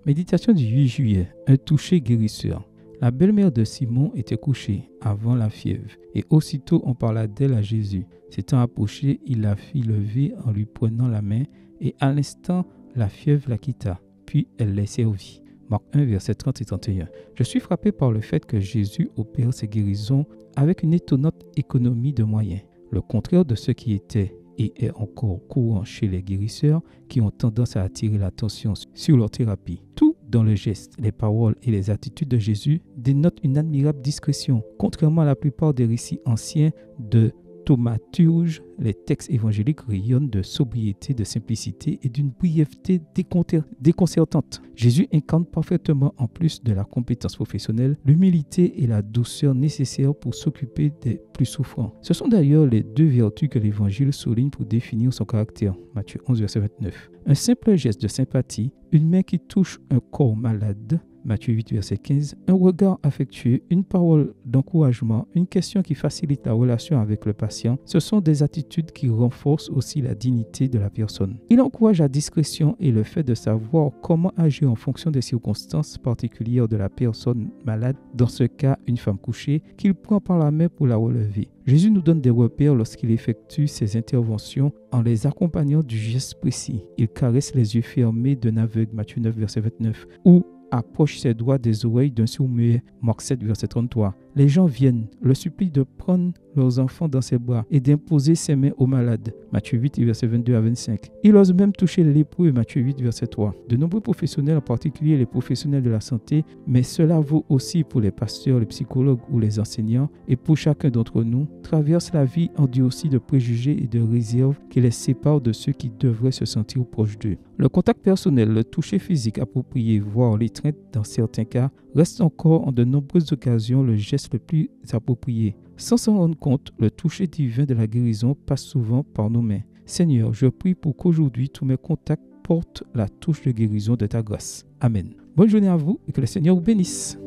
Méditation du 8 juillet, un toucher guérisseur. La belle-mère de Simon était couchée avant la fièvre, et aussitôt on parla d'elle à Jésus. S'étant approché, il la fit lever en lui prenant la main, et à l'instant, la fièvre la quitta, puis elle les servit. Marc 1, versets 30 et 31. Je suis frappé par le fait que Jésus opère ses guérisons avec une étonnante économie de moyens, le contraire de ce qui était et est encore courant chez les guérisseurs qui ont tendance à attirer l'attention sur leur thérapie. Tout dans le geste, les paroles et les attitudes de Jésus dénotent une admirable discrétion. Contrairement à la plupart des récits anciens de thaumaturge, les textes évangéliques rayonnent de sobriété, de simplicité et d'une brièveté déconcertante. Jésus incarne parfaitement, en plus de la compétence professionnelle, l'humilité et la douceur nécessaires pour s'occuper des plus souffrants. Ce sont d'ailleurs les deux vertus que l'Évangile souligne pour définir son caractère. Matthieu 11, verset 29. Un simple geste de sympathie, une main qui touche un corps malade, Matthieu 8, verset 15, un regard affectueux, une parole d'encouragement, une question qui facilite la relation avec le patient, ce sont des attitudes qui renforcent aussi la dignité de la personne. Il encourage la discrétion et le fait de savoir comment agir en fonction des circonstances particulières de la personne malade, dans ce cas une femme couchée, qu'il prend par la main pour la relever. Jésus nous donne des repères lorsqu'il effectue ses interventions en les accompagnant du geste précis. Il caresse les yeux fermés d'un aveugle, Matthieu 9, verset 29, ou approche ses doigts des oreilles d'un sourd-muet, Marc 7, verset 33. Les gens viennent, le supplient de prendre leurs enfants dans ses bras et d'imposer ses mains aux malades, Matthieu 8, verset 22 à 25. Il ose même toucher les lépreux, Matthieu 8, verset 3. De nombreux professionnels, en particulier les professionnels de la santé, mais cela vaut aussi pour les pasteurs, les psychologues ou les enseignants, et pour chacun d'entre nous, traversent la vie endurcie de préjugés et de réserves qui les séparent de ceux qui devraient se sentir proches d'eux. Le contact personnel, le toucher physique approprié, voire l'étreinte dans certains cas, reste encore en de nombreuses occasions le geste le plus approprié. Sans s'en rendre compte, le toucher divin de la guérison passe souvent par nos mains. Seigneur, je prie pour qu'aujourd'hui tous mes contacts portent la touche de guérison de ta grâce. Amen. Bonne journée à vous et que le Seigneur vous bénisse.